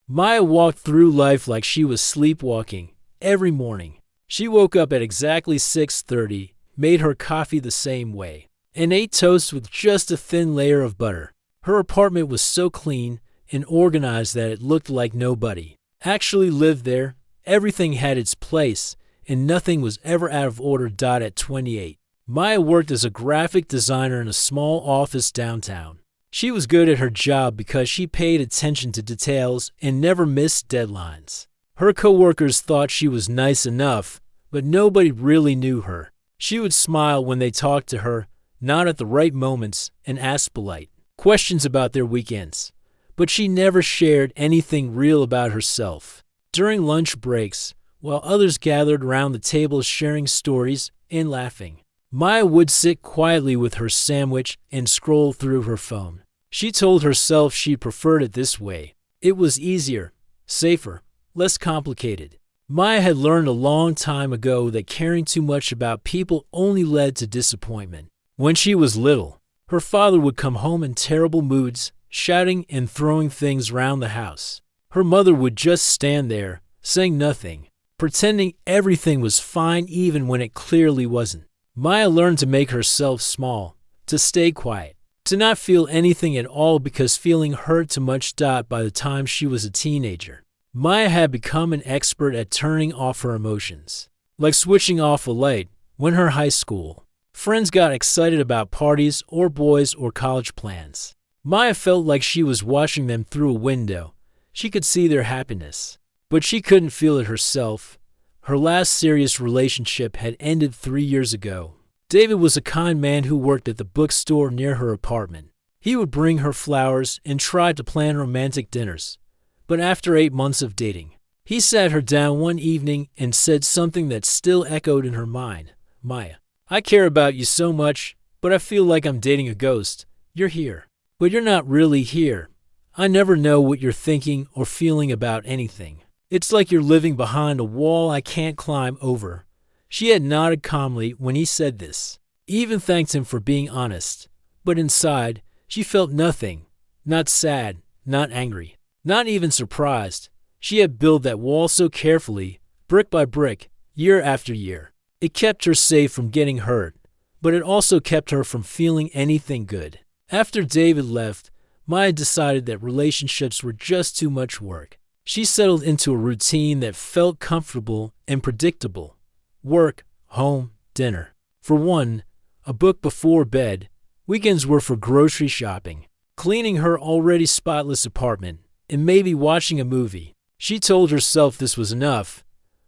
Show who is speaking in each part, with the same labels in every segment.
Speaker 1: Maya walked through life like she was sleepwalking. Every morning, she woke up at exactly 6:30, made her coffee the same way, and ate toast with just a thin layer of butter. Her apartment was so clean and organized that it looked like nobody actually lived there. Everything had its place, and nothing was ever out of order. At 28, Maya worked as a graphic designer in a small office downtown. She was good at her job because she paid attention to details and never missed deadlines. Her coworkers thought she was nice enough, but nobody really knew her. She would smile when they talked to her, nod at the right moments, and ask polite questions about their weekends. But she never shared anything real about herself. During lunch breaks, while others gathered around the table sharing stories and laughing, Maya would sit quietly with her sandwich and scroll through her phone. She told herself she preferred it this way. It was easier, safer, less complicated. Maya had learned a long time ago that caring too much about people only led to disappointment. When she was little, her father would come home in terrible moods, shouting and throwing things around the house. Her mother would just stand there, saying nothing, pretending everything was fine even when it clearly wasn't. Maya learned to make herself small, to stay quiet, to not feel anything at all because feeling hurt too much. By the time she was a teenager, Maya had become an expert at turning off her emotions, like switching off a light. When her high school friends got excited about parties or boys or college plans, Maya felt like she was watching them through a window. She could see their happiness, but she couldn't feel it herself. Her last serious relationship had ended 3 years ago. David was a kind man who worked at the bookstore near her apartment. He would bring her flowers and try to plan romantic dinners. But after 8 months of dating, he sat her down one evening and said something that still echoed in her mind. Maya, I care about you so much, but I feel like I'm dating a ghost. You're here, but you're not really here. I never know what you're thinking or feeling about anything. It's like you're living behind a wall I can't climb over. She had nodded calmly when he said this, even thanked him for being honest. But inside, she felt nothing. Not sad, not angry, not even surprised. She had built that wall so carefully, brick by brick, year after year. It kept her safe from getting hurt, but it also kept her from feeling anything good. After David left, Maya decided that relationships were just too much work. She settled into a routine that felt comfortable and predictable. Work, home, dinner. For one, a book before bed. Weekends were for grocery shopping, cleaning her already spotless apartment, and maybe watching a movie. She told herself this was enough.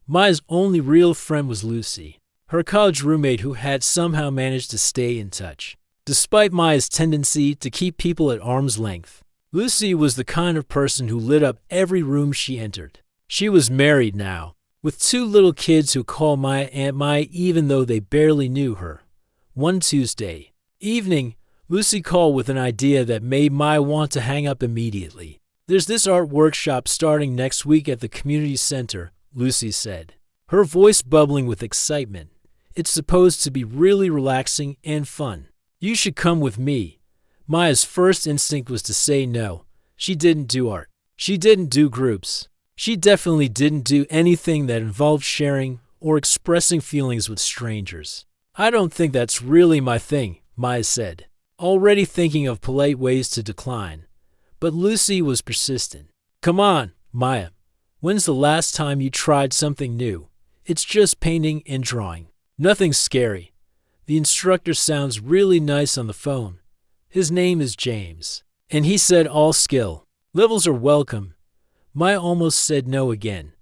Speaker 1: Maya's only real friend was Lucy, her college roommate who had somehow managed to stay in touch, despite Maya's tendency to keep people at arm's length. Lucy was the kind of person who lit up every room she entered. She was married now, with 2 little kids who called Maya Aunt Maya even though they barely knew her. One Tuesday evening, Lucy called with an idea that made Maya want to hang up immediately. There's this art workshop starting next week at the community center, Lucy said, her voice bubbling with excitement. It's supposed to be really relaxing and fun. You should come with me. Maya's first instinct was to say no. She didn't do art. She didn't do groups. She definitely didn't do anything that involved sharing or expressing feelings with strangers. I don't think that's really my thing, Maya said, already thinking of polite ways to decline. But Lucy was persistent. Come on, Maya. When's the last time you tried something new? It's just painting and drawing. Nothing scary. The instructor sounds really nice on the phone. His name is James, and he said all skill levels are welcome. Maya almost said no again,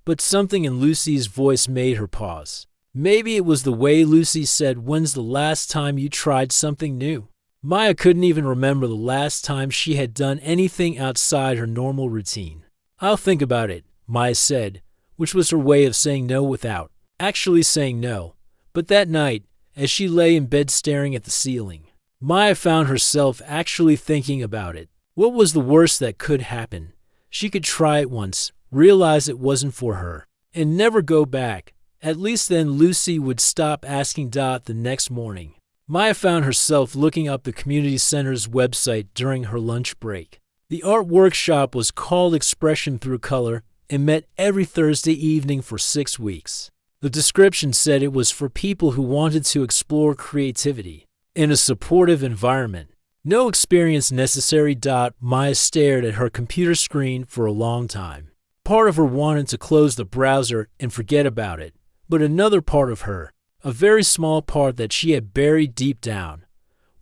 Speaker 1: but something in Lucy's voice made her pause. Maybe it was the way Lucy said, when's the last time you tried something new? Maya couldn't even remember the last time she had done anything outside her normal routine. I'll think about it, Maya said, which was her way of saying no without actually saying no. But that night, as she lay in bed staring at the ceiling, Maya found herself actually thinking about it. What was the worst that could happen? She could try it once, realize it wasn't for her, and never go back. At least then Lucy would stop asking. The next morning, Maya found herself looking up the community center's website during her lunch break. The art workshop was called Expression Through Color and met every Thursday evening for 6 weeks. The description said it was for people who wanted to explore creativity in a supportive environment. No experience necessary. Maya stared at her computer screen for a long time. Part of her wanted to close the browser and forget about it, but another part of her, a very small part that she had buried deep down,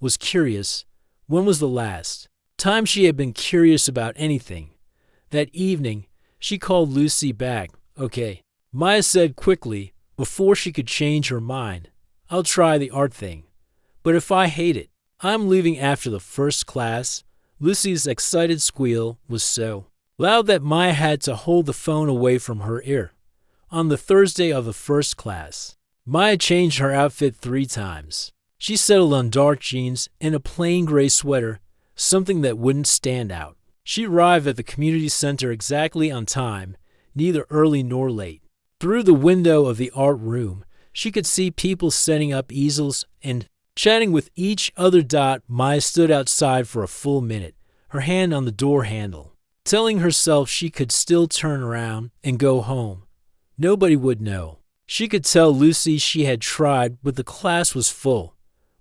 Speaker 1: was curious. When was the last time she had been curious about anything? That evening, she called Lucy back. Okay, Maya said quickly before she could change her mind. I'll try the art thing. But if I hate it, I'm leaving after the first class. Lucy's excited squeal was so loud that Maya had to hold the phone away from her ear. On the Thursday of the first class, Maya changed her outfit 3 times. She settled on dark jeans and a plain gray sweater, something that wouldn't stand out. She arrived at the community center exactly on time, neither early nor late. Through the window of the art room, she could see people setting up easels and chatting with each other. Maya stood outside for a full minute, her hand on the door handle, telling herself she could still turn around and go home. Nobody would know. She could tell Lucy she had tried, but the class was full.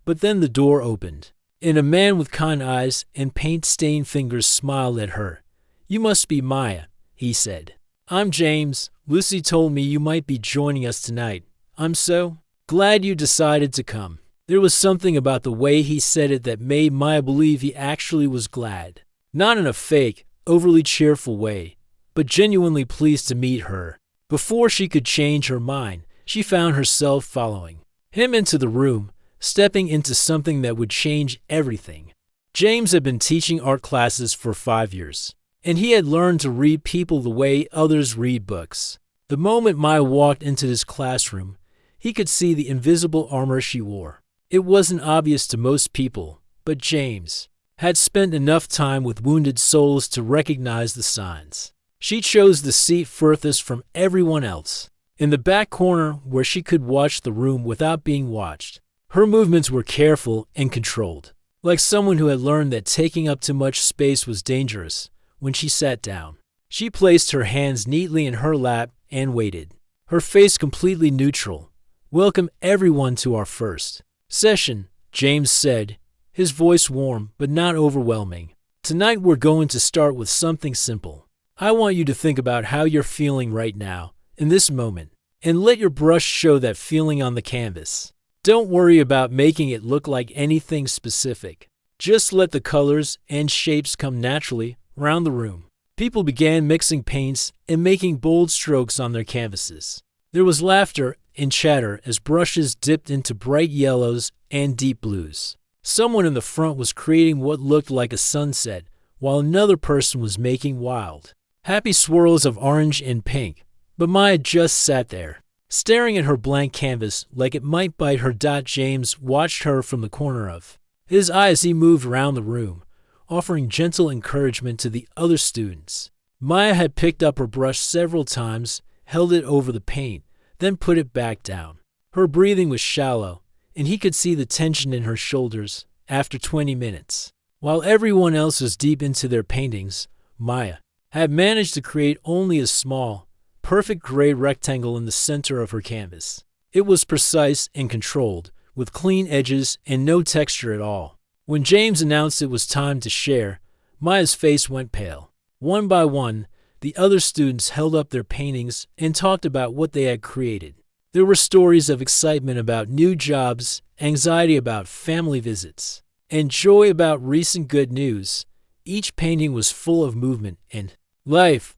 Speaker 1: But then the door opened, and a man with kind eyes and paint-stained fingers smiled at her. You must be Maya, he said. I'm James. Lucy told me you might be joining us tonight. I'm so glad you decided to come. There was something about the way he said it that made Maya believe he actually was glad. Not in a fake, overly cheerful way, but genuinely pleased to meet her. Before she could change her mind, she found herself following him into the room, stepping into something that would change everything. James had been teaching art classes for 5 years, and he had learned to read people the way others read books. The moment Maya walked into this classroom, he could see the invisible armor she wore. It wasn't obvious to most people, but James had spent enough time with wounded souls to recognize the signs. She chose the seat furthest from everyone else, in the back corner where she could watch the room without being watched. Her movements were careful and controlled, like someone who had learned that taking up too much space was dangerous. When she sat down, she placed her hands neatly in her lap and waited, her face completely neutral. Welcome everyone to our first session, James said, his voice warm but not overwhelming. Tonight we're going to start with something simple. I want you to think about how you're feeling right now, in this moment, and let your brush show that feeling on the canvas. Don't worry about making it look like anything specific. Just let the colors and shapes come naturally around the room. People began mixing paints and making bold strokes on their canvases. There was laughter and chatter as brushes dipped into bright yellows and deep blues. Someone in the front was creating what looked like a sunset, while another person was making wild, happy swirls of orange and pink. But Maya just sat there, staring at her blank canvas like it might bite her. James watched her from the corner of his eye as he moved around the room, offering gentle encouragement to the other students. Maya had picked up her brush several times, held it over the paint, then put it back down. Her breathing was shallow, and he could see the tension in her shoulders. After 20 minutes, while everyone else was deep into their paintings, Maya had managed to create only a small, perfect gray rectangle in the center of her canvas. It was precise and controlled, with clean edges and no texture at all. When James announced it was time to share, Maya's face went pale. One by one, the other students held up their paintings and talked about what they had created. There were stories of excitement about new jobs, anxiety about family visits, and joy about recent good news. Each painting was full of movement and life.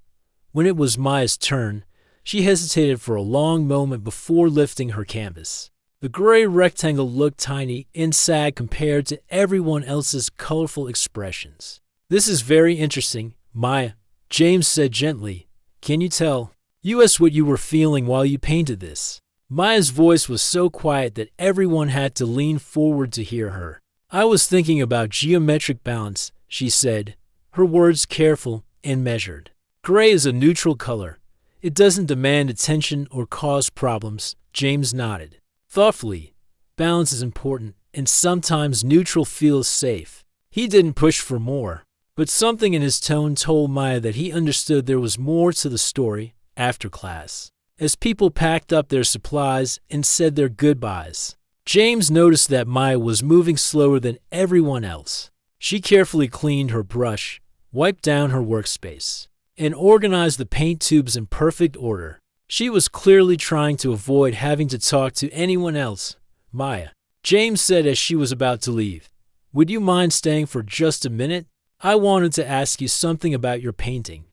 Speaker 1: When it was Maya's turn, she hesitated for a long moment before lifting her canvas. The gray rectangle looked tiny and sad compared to everyone else's colorful expressions. This is very interesting, Maya, James said gently. Can you tell us what you were feeling while you painted this? Maya's voice was so quiet that everyone had to lean forward to hear her. I was thinking about geometric balance, she said, her words careful and measured. Gray is a neutral color. It doesn't demand attention or cause problems. James nodded. Thoughtfully, balance is important, and sometimes neutral feels safe. He didn't push for more, But something in his tone told Maya that he understood there was more to the story after class. As people packed up their supplies and said their goodbyes, James noticed that Maya was moving slower than everyone else. She carefully cleaned her brush, wiped down her workspace, and organized the paint tubes in perfect order. She was clearly trying to avoid having to talk to anyone else. Maya, James said as she was about to leave, would you mind staying for just a minute? I wanted to ask you something about your painting.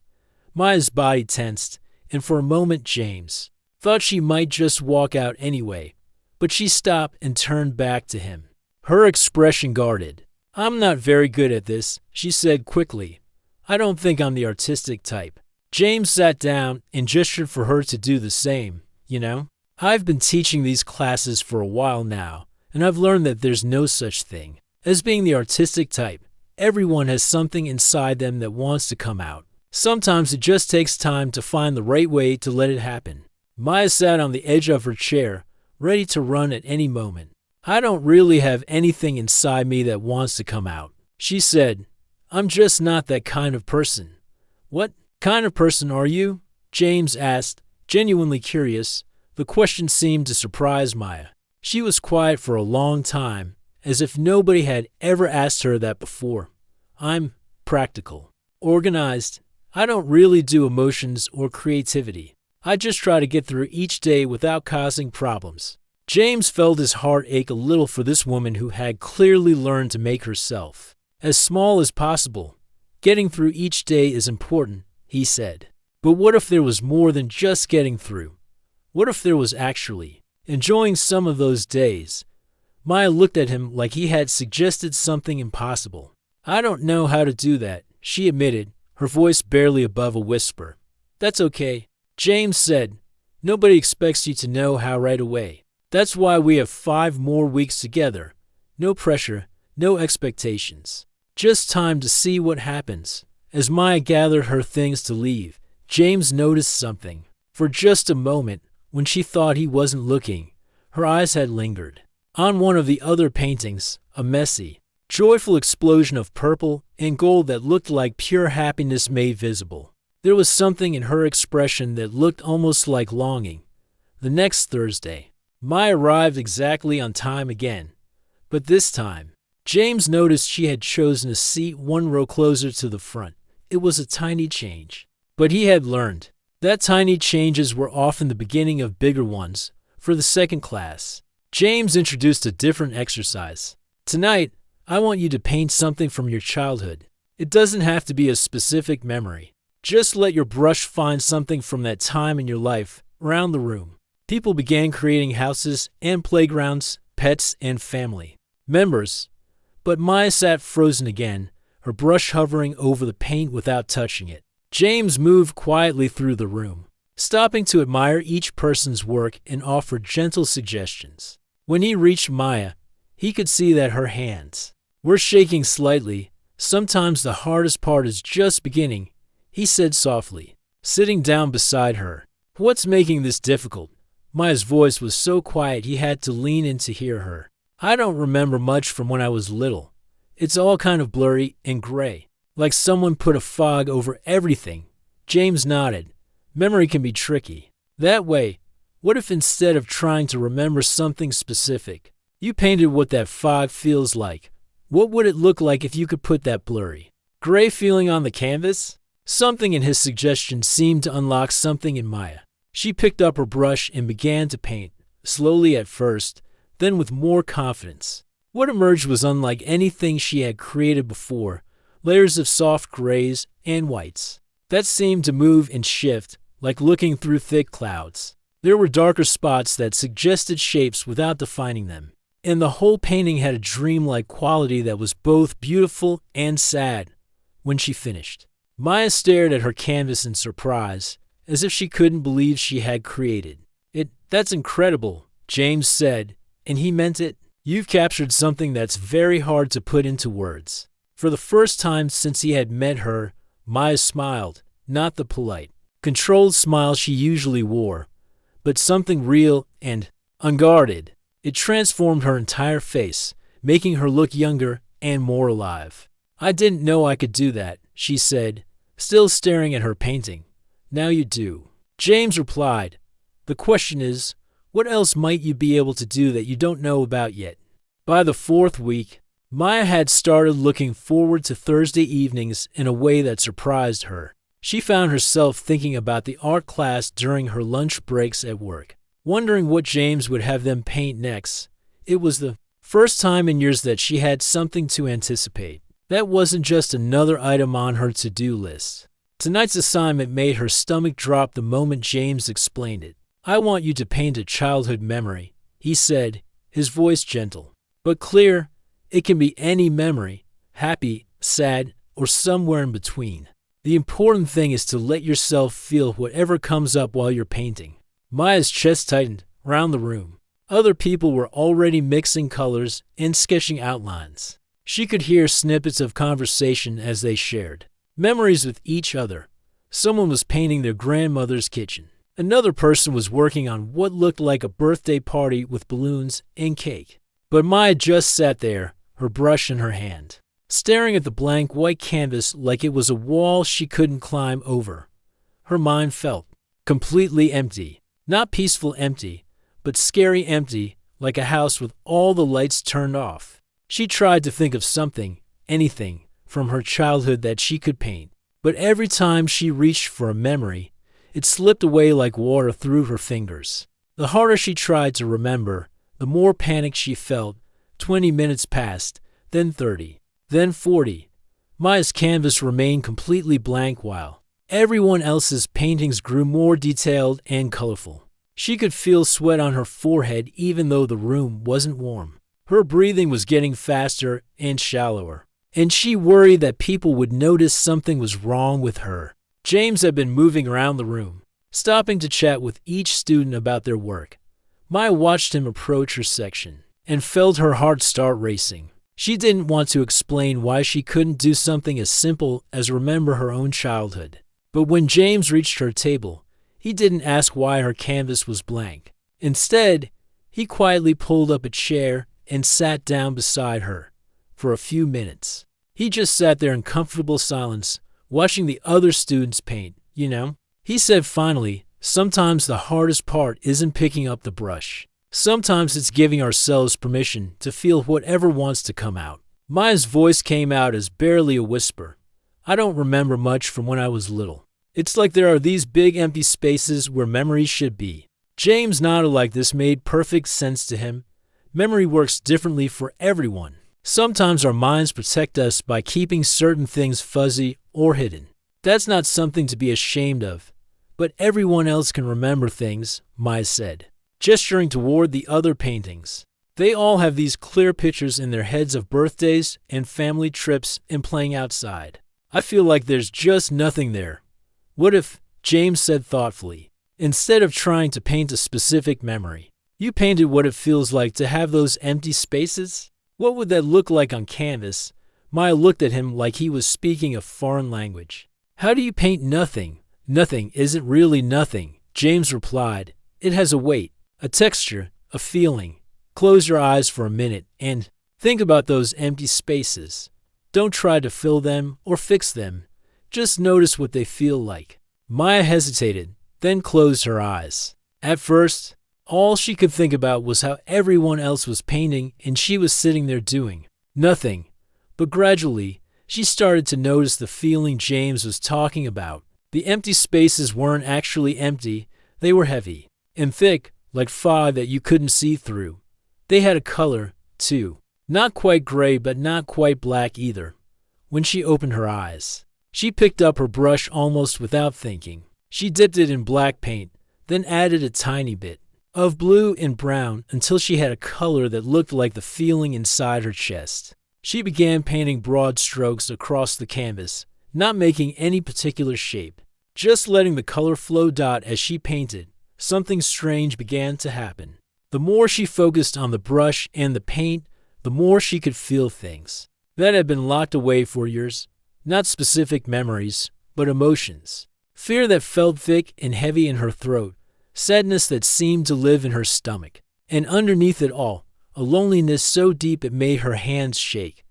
Speaker 1: Maya's body tensed, and for a moment James thought she might just walk out anyway, but she stopped and turned back to him. Her expression guarded. I'm not very good at this, she said quickly. I don't think I'm the artistic type. James sat down and gestured for her to do the same. You know, I've been teaching these classes for a while now, and I've learned that there's no such thing as being the artistic type. Everyone has something inside them that wants to come out. Sometimes it just takes time to find the right way to let it happen. Maya sat on the edge of her chair, ready to run at any moment. I don't really have anything inside me that wants to come out, she said. I'm just not that kind of person. What kind of person are you? James asked, genuinely curious. The question seemed to surprise Maya. She was quiet for a long time, as if nobody had ever asked her that before. I'm practical, organized. I don't really do emotions or creativity. I just try to get through each day without causing problems. James felt his heart ache a little for this woman who had clearly learned to make herself as small as possible. Getting through each day is important, he said. But what if there was more than just getting through? What if there was actually enjoying some of those days? Maya looked at him like he had suggested something impossible. I don't know how to do that, she admitted, her voice barely above a whisper. That's okay, James said. Nobody expects you to know how right away. That's why we have 5 more weeks together. No pressure, no expectations. Just time to see what happens. As Maya gathered her things to leave, James noticed something. For just a moment, when she thought he wasn't looking, her eyes had lingered on one of the other paintings, a messy, joyful explosion of purple and gold that looked like pure happiness made visible. There was something in her expression that looked almost like longing. The next Thursday, Maya arrived exactly on time again. But this time, James noticed she had chosen a seat 1 row closer to the front. It was a tiny change. But he had learned that tiny changes were often the beginning of bigger ones. For the second class, James introduced a different exercise. Tonight, I want you to paint something from your childhood. It doesn't have to be a specific memory. Just let your brush find something from that time in your life around the room. People began creating houses and playgrounds, pets and family members. But Maya sat frozen again, her brush hovering over the paint without touching it. James moved quietly through the room, stopping to admire each person's work and offer gentle suggestions. When he reached Maya, he could see that her hands were shaking slightly. Sometimes the hardest part is just beginning, he said softly, sitting down beside her. What's making this difficult? Maya's voice was so quiet he had to lean in to hear her. I don't remember much from when I was little. It's all kind of blurry and gray, like someone put a fog over everything. James nodded. Memory can be tricky. That way, what if instead of trying to remember something specific, you painted what that fog feels like? What would it look like if you could put that blurry, gray feeling on the canvas? Something in his suggestion seemed to unlock something in Maya. She picked up her brush and began to paint, slowly at first, then with more confidence. What emerged was unlike anything she had created before, layers of soft grays and whites that seemed to move and shift, like looking through thick clouds. There were darker spots that suggested shapes without defining them, and the whole painting had a dreamlike quality that was both beautiful and sad. When she finished, Maya stared at her canvas in surprise, as if she couldn't believe she had created it. That's incredible, James said, and he meant it. You've captured something that's very hard to put into words. For the first time since he had met her, Maya smiled, not the polite, controlled smile she usually wore, but something real and unguarded. It transformed her entire face, making her look younger and more alive. "I didn't know I could do that," she said, still staring at her painting. "Now you do." James replied, "The question is, what else might you be able to do that you don't know about yet?" By the fourth week, Maya had started looking forward to Thursday evenings in a way that surprised her. She found herself thinking about the art class during her lunch breaks at work, wondering what James would have them paint next. It was the first time in years that she had something to anticipate. That wasn't just another item on her to-do list. Tonight's assignment made her stomach drop the moment James explained it. "I want you to paint a childhood memory," he said, his voice gentle but clear. "It can be any memory, happy, sad, or somewhere in between. The important thing is to let yourself feel whatever comes up while you're painting." Maya's chest tightened round the room. Other people were already mixing colors and sketching outlines. She could hear snippets of conversation as they shared memories with each other. Someone was painting their grandmother's kitchen. Another person was working on what looked like a birthday party with balloons and cake. But Maya just sat there, her brush in her hand, staring at the blank white canvas like it was a wall she couldn't climb over. Her mind felt completely empty. Not peaceful empty, but scary empty, like a house with all the lights turned off. She tried to think of something, anything, from her childhood that she could paint. But every time she reached for a memory, it slipped away like water through her fingers. The harder she tried to remember, the more panic she felt. 20 minutes passed, then 30, then 40. Maya's canvas remained completely blank while everyone else's paintings grew more detailed and colorful. She could feel sweat on her forehead even though the room wasn't warm. Her breathing was getting faster and shallower, and she worried that people would notice something was wrong with her. James had been moving around the room, stopping to chat with each student about their work. Maya watched him approach her section and felt her heart start racing. She didn't want to explain why she couldn't do something as simple as remember her own childhood. But when James reached her table, he didn't ask why her canvas was blank. Instead, he quietly pulled up a chair and sat down beside her. For a few minutes, he just sat there in comfortable silence, watching the other students paint. "You know," he said finally, "sometimes the hardest part isn't picking up the brush. Sometimes it's giving ourselves permission to feel whatever wants to come out." Maya's voice came out as barely a whisper. "I don't remember much from when I was little. It's like there are these big empty spaces where memories should be." James nodded like this made perfect sense to him. Memory works differently for everyone. Sometimes our minds protect us by keeping certain things fuzzy or hidden. That's not something to be ashamed of. But everyone else can remember things, Maya said, gesturing toward the other paintings. They all have these clear pictures in their heads of birthdays and family trips and playing outside. I feel like there's just nothing there. What if, James said thoughtfully, instead of trying to paint a specific memory, you painted what it feels like to have those empty spaces? What would that look like on canvas? Maya looked at him like he was speaking a foreign language. How do you paint nothing? Nothing isn't really nothing, James replied. It has a weight, a texture, a feeling. Close your eyes for a minute and think about those empty spaces. Don't try to fill them or fix them. Just notice what they feel like. Maya hesitated, then closed her eyes. At first, all she could think about was how everyone else was painting and she was sitting there doing nothing. But gradually, she started to notice the feeling James was talking about. The empty spaces weren't actually empty, they were heavy and thick, like fog that you couldn't see through. They had a color, too. Not quite gray, but not quite black either. When she opened her eyes, she picked up her brush almost without thinking. She dipped it in black paint, then added a tiny bit of blue and brown until she had a color that looked like the feeling inside her chest. She began painting broad strokes across the canvas, not making any particular shape, just letting the color flow. As she painted, something strange began to happen. The more she focused on the brush and the paint, the more she could feel things that had been locked away for years. Not specific memories, but emotions. Fear that felt thick and heavy in her throat, sadness that seemed to live in her stomach, and underneath it all, a loneliness so deep it made her hands shake.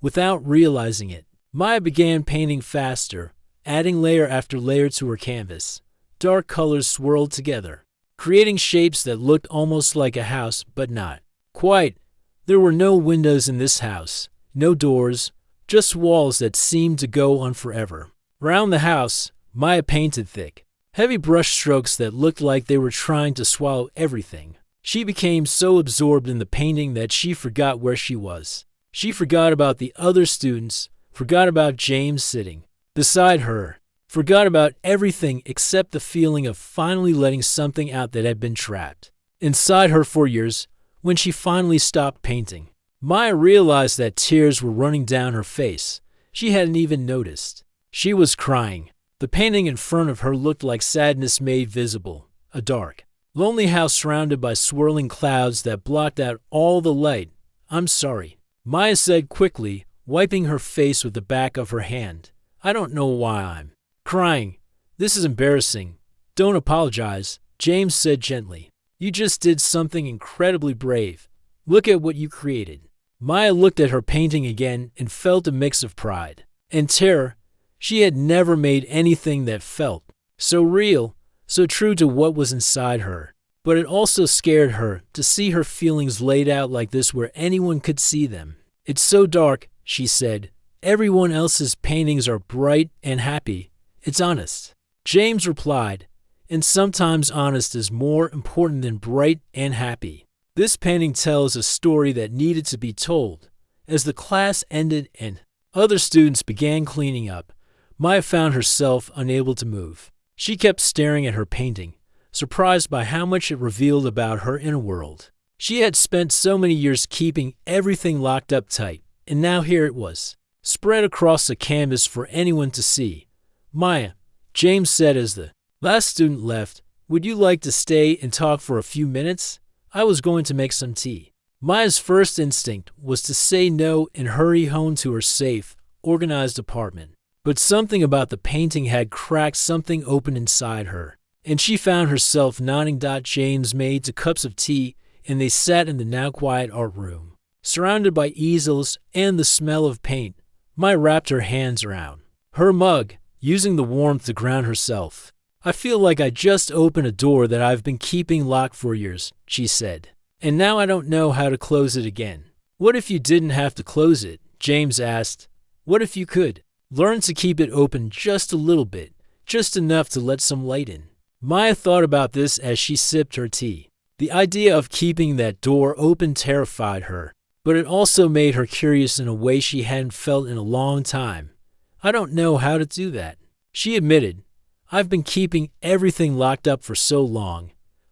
Speaker 1: Without realizing it, Maya began painting faster, adding layer after layer to her canvas. Dark colors swirled together, creating shapes that looked almost like a house, but not quite. There were no windows in this house, no doors, just walls that seemed to go on forever. Round the house, Maya painted thick, heavy brush strokes that looked like they were trying to swallow everything. She became so absorbed in the painting that she forgot where she was. She forgot about the other students, forgot about James sitting beside her, forgot about everything except the feeling of finally letting something out that had been trapped inside her for years. When she finally stopped painting, Maya realized that tears were running down her face. She hadn't even noticed. She was crying. The painting in front of her looked like sadness made visible, a dark, lonely house surrounded by swirling clouds that blocked out all the light. "I'm sorry," Maya said quickly, wiping her face with the back of her hand. "I don't know why I'm crying. This is embarrassing." "Don't apologize," James said gently. "You just did something incredibly brave. Look at what you created." Maya looked at her painting again and felt a mix of pride and terror. She had never made anything that felt so real, so true to what was inside her. But it also scared her to see her feelings laid out like this where anyone could see them. "It's so dark," she said. "Everyone else's paintings are bright and happy. It's honest." James replied, "And sometimes honest is more important than bright and happy." This painting tells a story that needed to be told. As the class ended and other students began cleaning up, Maya found herself unable to move. She kept staring at her painting, surprised by how much it revealed about her inner world. She had spent so many years keeping everything locked up tight, and now here it was, spread across the canvas for anyone to see. "Maya," James said as the last student left, "would you like to stay and talk for a few minutes? I was going to make some tea." Maya's first instinct was to say no and hurry home to her safe, organized apartment. But something about the painting had cracked something open inside her, and she found herself nodding. James made 2 cups of tea, and they sat in the now quiet art room, surrounded by easels and the smell of paint. Maya wrapped her hands around her mug, using the warmth to ground herself. "I feel like I just opened a door that I've been keeping locked for years," she said. "And now I don't know how to close it again." "What if you didn't have to close it?" James asked. "What if you could learn to keep it open just a little bit, just enough to let some light in?" Maya thought about this as she sipped her tea. The idea of keeping that door open terrified her, but it also made her curious in a way she hadn't felt in a long time. "I don't know how to do that," she admitted. "I've been keeping everything locked up for so long.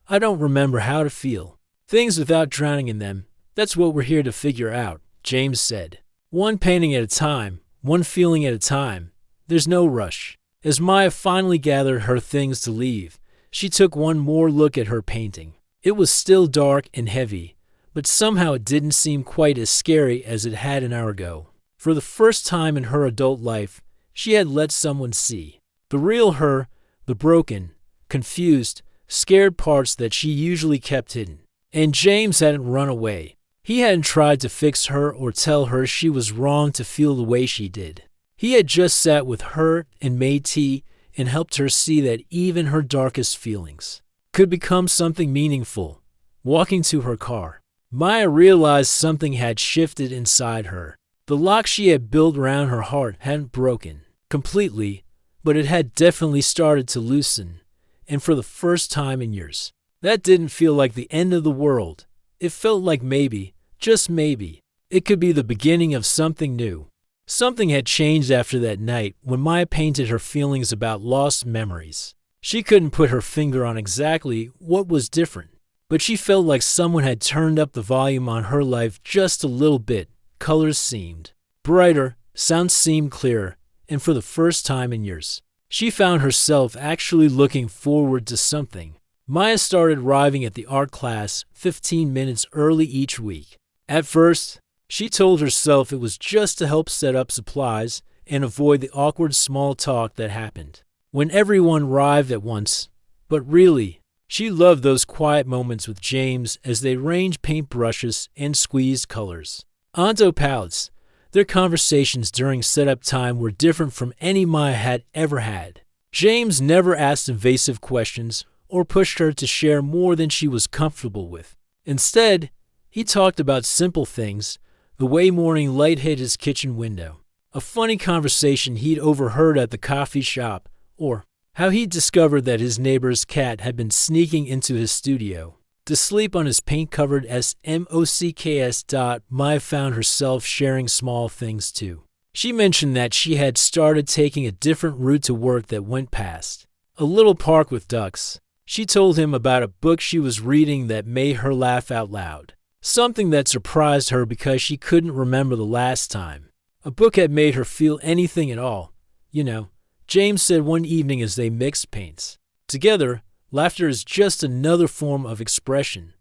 Speaker 1: I don't remember how to feel things without drowning in them." "That's what we're here to figure out," James said. "One painting at a time, one feeling at a time. There's no rush." As Maya finally gathered her things to leave, she took one more look at her painting. It was still dark and heavy, but somehow it didn't seem quite as scary as it had an hour ago. For the first time in her adult life, she had let someone see the real her, the broken, confused, scared parts that she usually kept hidden. And James hadn't run away. He hadn't tried to fix her or tell her she was wrong to feel the way she did. He had just sat with her and made tea and helped her see that even her darkest feelings could become something meaningful. Walking to her car, Maya realized something had shifted inside her. The lock she had built around her heart hadn't broken completely, but it had definitely started to loosen, and for the first time in years. That didn't feel like the end of the world. It felt like maybe, just maybe, it could be the beginning of something new. Something had changed after that night when Maya painted her feelings about lost memories. She couldn't put her finger on exactly what was different, but she felt like someone had turned up the volume on her life just a little bit. Colors seemed brighter, sounds seemed clearer, and for the first time in years, she found herself actually looking forward to something. Maya started arriving at the art class 15 minutes early each week. At first, she told herself it was just to help set up supplies and avoid the awkward small talk that happened when everyone arrived at once. But really, she loved those quiet moments with James as they arranged paintbrushes and squeezed colors onto palettes. Their conversations during setup time were different from any Maya had ever had. James never asked invasive questions or pushed her to share more than she was comfortable with. Instead, he talked about simple things, the way morning light hit his kitchen window, a funny conversation he'd overheard at the coffee shop, or how he'd discovered that his neighbor's cat had been sneaking into his studio to sleep on his paint-covered SMOCKS. Maya found herself sharing small things too. She mentioned that she had started taking a different route to work that went past a little park with ducks. She told him about a book she was reading that made her laugh out loud, something that surprised her because she couldn't remember the last time a book had made her feel anything at all. You know, James said one evening as they mixed paints. Together, laughter is just another form of expression,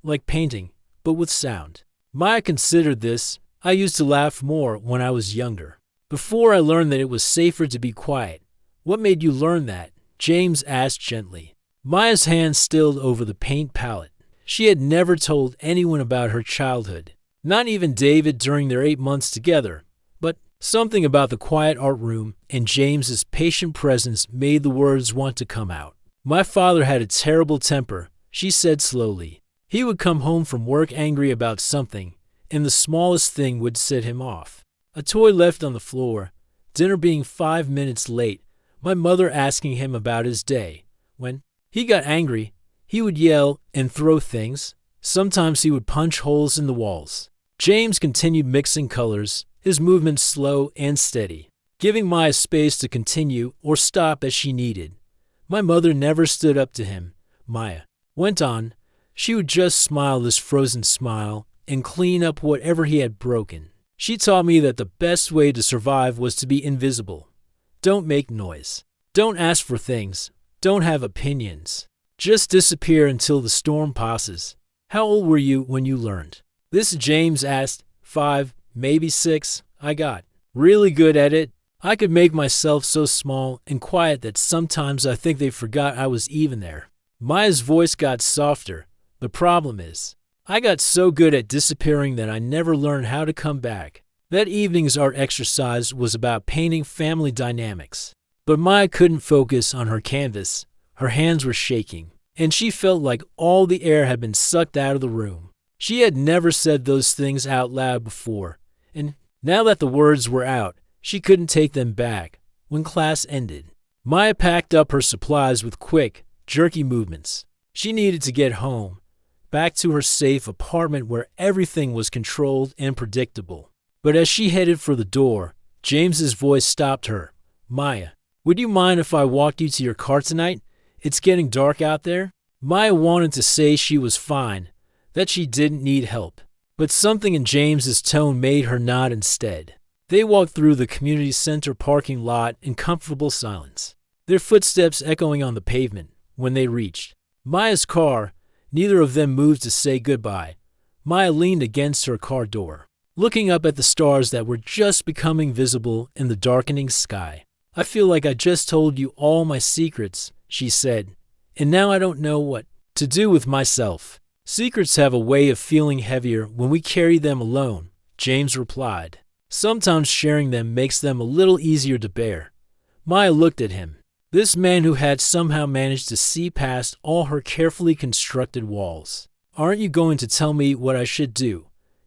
Speaker 1: like painting, but with sound. Maya considered this. I used to laugh more when I was younger. Before I learned that it was safer to be quiet. What made you learn that? James asked gently. Maya's hand stilled over the paint palette. She had never told anyone about her childhood, not even David during their 8 months together. But something about the quiet art room and James's patient presence made the words want to come out. My father had a terrible temper, she said slowly. He would come home from work angry about something, and the smallest thing would set him off. A toy left on the floor, dinner being 5 minutes late, my mother asking him about his day. When he got angry, he would yell and throw things. Sometimes he would punch holes in the walls. James continued mixing colors, his movements slow and steady, giving Maya space to continue or stop as she needed. My mother never stood up to him, Maya went on. She would just smile this frozen smile and clean up whatever he had broken. She taught me that the best way to survive was to be invisible. Don't make noise. Don't ask for things. Don't have opinions. Just disappear until the storm passes. How old were you when you learned? This James asked. 5, maybe 6. I got really good at it. I could make myself so small and quiet that sometimes I think they forgot I was even there. Maya's voice got softer. The problem is, I got so good at disappearing that I never learned how to come back. That evening's art exercise was about painting family dynamics. But Maya couldn't focus on her canvas. Her hands were shaking, and she felt like all the air had been sucked out of the room. She had never said those things out loud before, and now that the words were out, she couldn't take them back. When class ended, Maya packed up her supplies with quick, jerky movements. She needed to get home, back to her safe apartment where everything was controlled and predictable. But as she headed for the door, James's voice stopped her. Maya, would you mind if I walked you to your car tonight? It's getting dark out there. Maya wanted to say she was fine, that she didn't need help. But something in James's tone made her nod instead. They walked through the community center parking lot in comfortable silence, their footsteps echoing on the pavement. When they reached Maya's car, neither of them moved to say goodbye. Maya leaned against her car door, looking up at the stars that were just becoming visible in the darkening sky. I feel like I just told you all my secrets, she said, and now I don't know what to do with myself. Secrets have a way of feeling heavier when we carry them alone, James replied. Sometimes sharing them makes them a little easier to bear. Maya looked at him, this man who had somehow managed to see past all her carefully constructed walls. Aren't you going to tell me what I should do?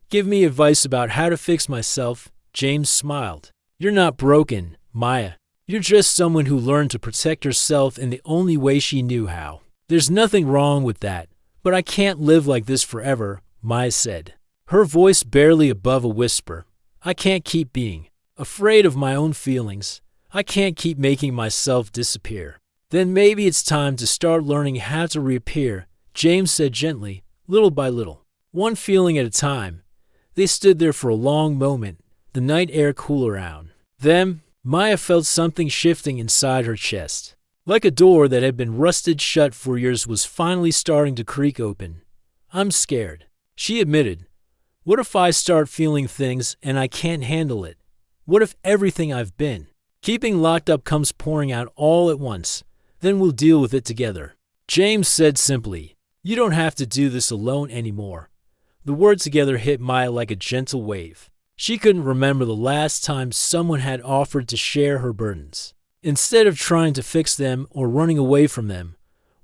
Speaker 1: Give me advice about how to fix myself? James smiled. You're not broken, Maya. You're just someone who learned to protect herself in the only way she knew how. There's nothing wrong with that. But I can't live like this forever, Maya said, her voice barely above a whisper. I can't keep being afraid of my own feelings. I can't keep making myself disappear. Then maybe it's time to start learning how to reappear, James said gently, little by little, one feeling at a time. They stood there for a long moment, the night air cool around them. Maya felt something shifting inside her chest. Like a door that had been rusted shut for years was finally starting to creak open. I'm scared, she admitted. What if I start feeling things and I can't handle it? What if everything I've been keeping locked up comes pouring out all at once? Then we'll deal with it together. James said simply, you don't have to do this alone anymore. The word together hit Maya like a gentle wave. She couldn't remember the last time someone had offered to share her burdens. Instead of trying to fix them or running away from them,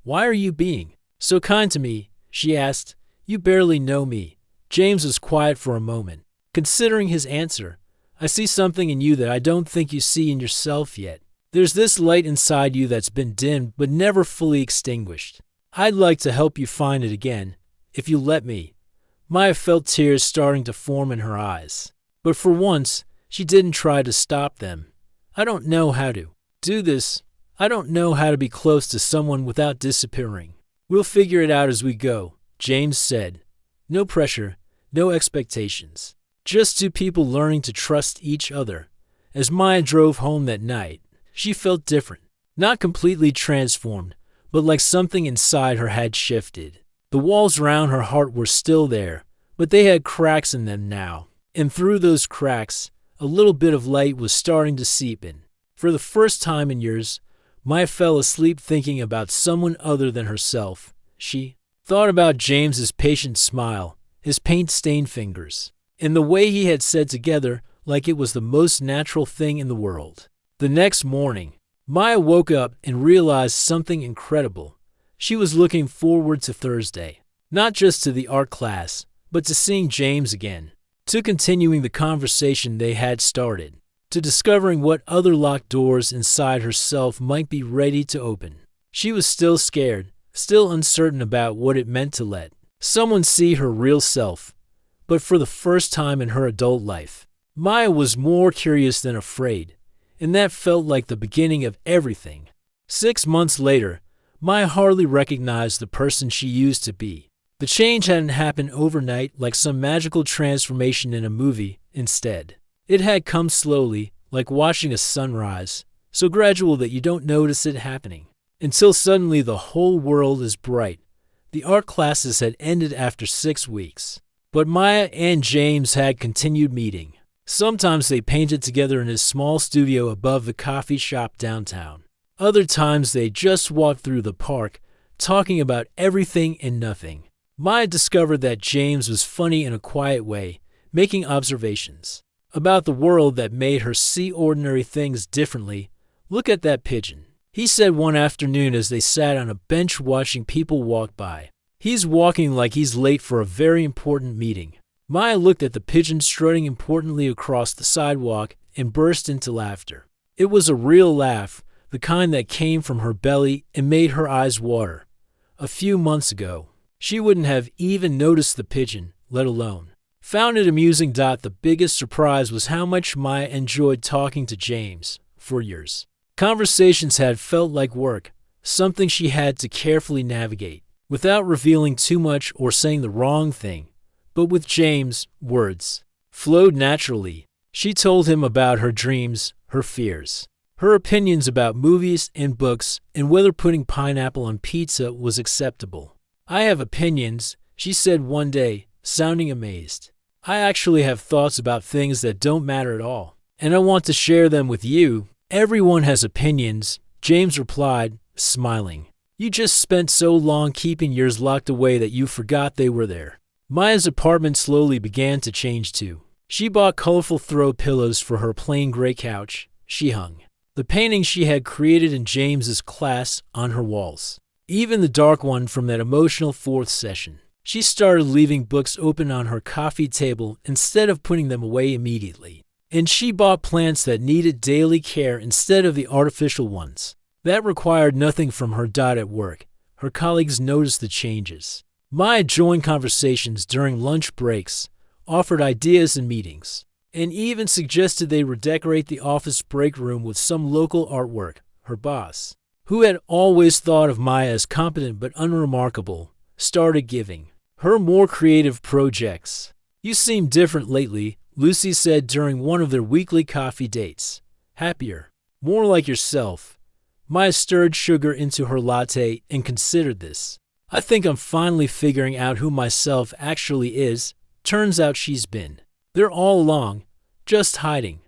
Speaker 1: "Why are you being so kind to me?" she asked. "You barely know me." James was quiet for a moment, considering his answer. "I see something in you that I don't think you see in yourself yet. There's this light inside you that's been dimmed but never fully extinguished. I'd like to help you find it again, if you let me." Maya felt tears starting to form in her eyes. But for once, she didn't try to stop them. "I don't know how to do this. I don't know how to be close to someone without disappearing. We'll figure it out as we go," James said. No pressure, no expectations. Just two people learning to trust each other. As Maya drove home that night, she felt different. Not completely transformed, but like something inside her had shifted. The walls around her heart were still there, but they had cracks in them now. And through those cracks, a little bit of light was starting to seep in. For the first time in years, Maya fell asleep thinking about someone other than herself. She thought about James's patient smile, his paint-stained fingers, and the way he had said together like it was the most natural thing in the world. The next morning, Maya woke up and realized something incredible. She was looking forward to Thursday, not just to the art class, but to seeing James again, to continuing the conversation they had started, to discovering what other locked doors inside herself might be ready to open. She was still scared, still uncertain about what it meant to let someone see her real self. But for the first time in her adult life, Maya was more curious than afraid, and that felt like the beginning of everything. 6 months later, Maya hardly recognized the person she used to be. The change hadn't happened overnight like some magical transformation in a movie. Instead, it had come slowly, like watching a sunrise, so gradual that you don't notice it happening, until suddenly the whole world is bright. The art classes had ended after 6 weeks, but Maya and James had continued meeting. Sometimes they painted together in his small studio above the coffee shop downtown. Other times they just walked through the park, talking about everything and nothing. Maya discovered that James was funny in a quiet way, making observations about the world that made her see ordinary things differently. "Look at that pigeon," he said one afternoon as they sat on a bench watching people walk by. "He's walking like he's late for a very important meeting." Maya looked at the pigeon strutting importantly across the sidewalk and burst into laughter. It was a real laugh, the kind that came from her belly and made her eyes water. A few months ago, she wouldn't have even noticed the pigeon, let alone found it amusing. The biggest surprise was how much Maya enjoyed talking to James. For years, conversations had felt like work, something she had to carefully navigate, without revealing too much or saying the wrong thing. But with James, words flowed naturally. She told him about her dreams, her fears, her opinions about movies and books, and whether putting pineapple on pizza was acceptable. "I have opinions," she said one day, sounding amazed. "I actually have thoughts about things that don't matter at all, and I want to share them with you." "Everyone has opinions," James replied, smiling. "You just spent so long keeping yours locked away that you forgot they were there." Maya's apartment slowly began to change too. She bought colorful throw pillows for her plain gray couch. She hung the painting she had created in James's class on her walls, even the dark one from that emotional 4th session. She started leaving books open on her coffee table instead of putting them away immediately. And she bought plants that needed daily care instead of the artificial ones that required nothing from her. At work, her colleagues noticed the changes. Maya joined conversations during lunch breaks, offered ideas in meetings, and even suggested they redecorate the office break room with some local artwork. Her boss, who had always thought of Maya as competent but unremarkable, started giving her more creative projects. "You seem different lately," Lucy said during one of their weekly coffee dates. "Happier, more like yourself." Maya stirred sugar into her latte and considered this. "I think I'm finally figuring out who myself actually is." Turns out she's been there all along, just hiding.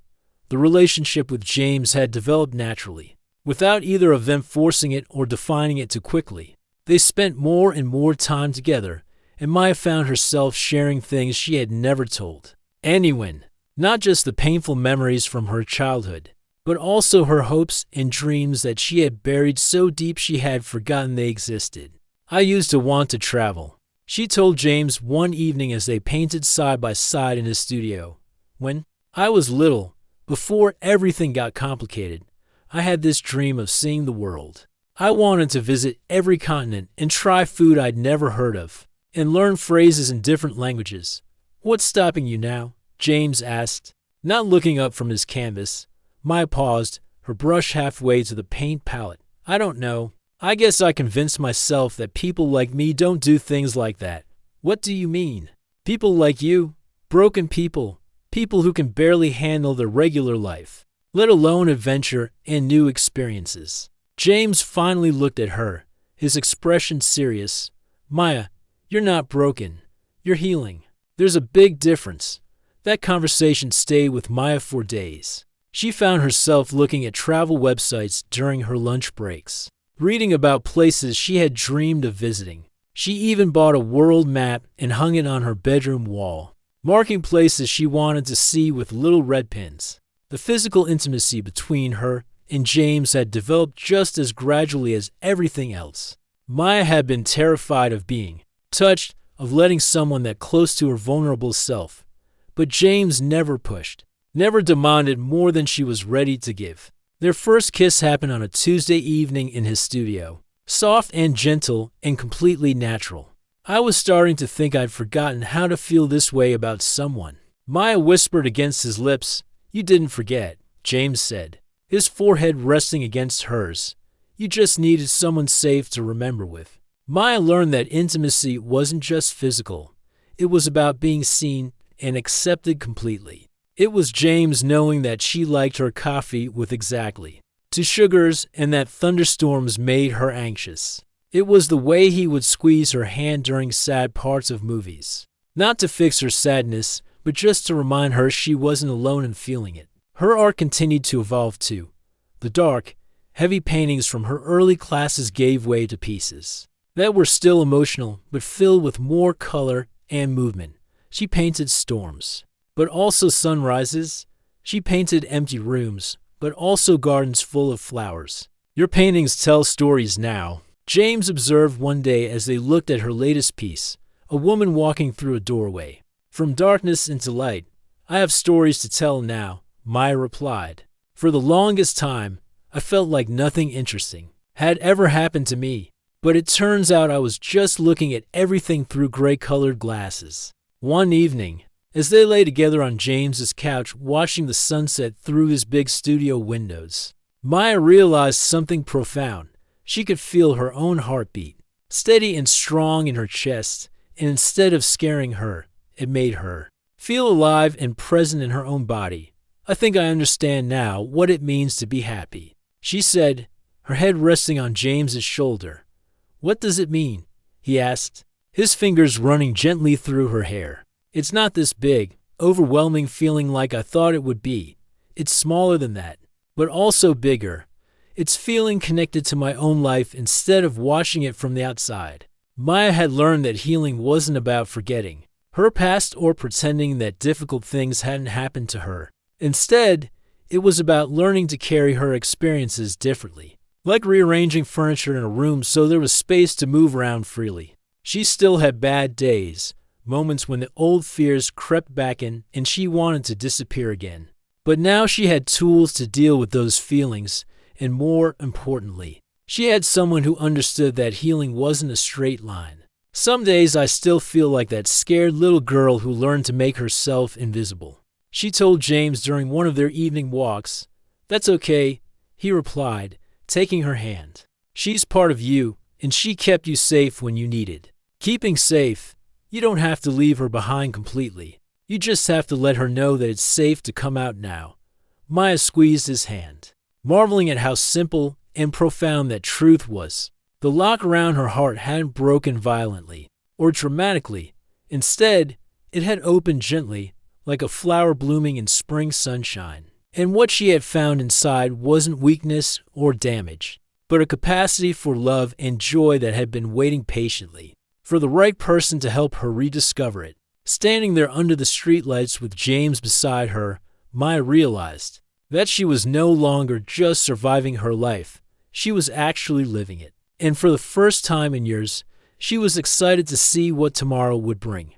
Speaker 1: The relationship with James had developed naturally, without either of them forcing it or defining it too quickly. They spent more and more time together, and Maya found herself sharing things she had never told anyone. Not just the painful memories from her childhood, but also her hopes and dreams that she had buried so deep she had forgotten they existed. I used to want to travel, she told James one evening as they painted side by side in his studio. When I was little, before everything got complicated, I had this dream of seeing the world. I wanted to visit every continent and try food I'd never heard of, and learn phrases in different languages. What's stopping you now? James asked, not looking up from his canvas. Maya paused, her brush halfway to the paint palette. I don't know. I guess I convinced myself that people like me don't do things like that. What do you mean? People like you? Broken people. People who can barely handle their regular life, let alone adventure and new experiences. James finally looked at her, his expression serious. Maya, you're not broken. You're healing. There's a big difference. That conversation stayed with Maya for days. She found herself looking at travel websites during her lunch breaks, reading about places she had dreamed of visiting. She even bought a world map and hung it on her bedroom wall, marking places she wanted to see with little red pins. The physical intimacy between her and James had developed just as gradually as everything else. Maya had been terrified of being touched, of letting someone that close to her vulnerable self. But James never pushed, never demanded more than she was ready to give. Their first kiss happened on a Tuesday evening in his studio, soft and gentle and completely natural. I was starting to think I'd forgotten how to feel this way about someone. Maya whispered against his lips. You didn't forget, James said, his forehead resting against hers. You just needed someone safe to remember with. Maya learned that intimacy wasn't just physical. It was about being seen and accepted completely. It was James knowing that she liked her coffee with exactly 2 sugars and that thunderstorms made her anxious. It was the way he would squeeze her hand during sad parts of movies. Not to fix her sadness, but just to remind her she wasn't alone in feeling it. Her art continued to evolve too. The dark, heavy paintings from her early classes gave way to pieces that were still emotional, but filled with more color and movement. She painted storms, but also sunrises. She painted empty rooms, but also gardens full of flowers. Your paintings tell stories now, James observed one day as they looked at her latest piece, a woman walking through a doorway. From darkness into light, I have stories to tell now, Maya replied. For the longest time, I felt like nothing interesting had ever happened to me, but it turns out I was just looking at everything through gray-colored glasses. One evening, as they lay together on James's couch watching the sunset through his big studio windows, Maya realized something profound. She could feel her own heartbeat, steady and strong in her chest, and instead of scaring her, it made her feel alive and present in her own body. I think I understand now what it means to be happy, she said, her head resting on James's shoulder. What does it mean? He asked, his fingers running gently through her hair. It's not this big, overwhelming feeling like I thought it would be. It's smaller than that, but also bigger. It's feeling connected to my own life instead of watching it from the outside. Maya had learned that healing wasn't about forgetting her past or pretending that difficult things hadn't happened to her. Instead, it was about learning to carry her experiences differently, like rearranging furniture in a room so there was space to move around freely. She still had bad days, moments when the old fears crept back in and she wanted to disappear again. But now she had tools to deal with those feelings, and more importantly, she had someone who understood that healing wasn't a straight line. Some days I still feel like that scared little girl who learned to make herself invisible, she told James during one of their evening walks. That's okay, he replied, taking her hand. She's part of you, and she kept you safe when you needed keeping safe. You don't have to leave her behind completely. You just have to let her know that it's safe to come out now. Maya squeezed his hand, marveling at how simple and profound that truth was. The lock around her heart hadn't broken violently or dramatically. Instead, it had opened gently, like a flower blooming in spring sunshine. And what she had found inside wasn't weakness or damage, but a capacity for love and joy that had been waiting patiently for the right person to help her rediscover it. Standing there under the streetlights with James beside her, Maya realized that she was no longer just surviving her life. She was actually living it. And for the first time in years, she was excited to see what tomorrow would bring.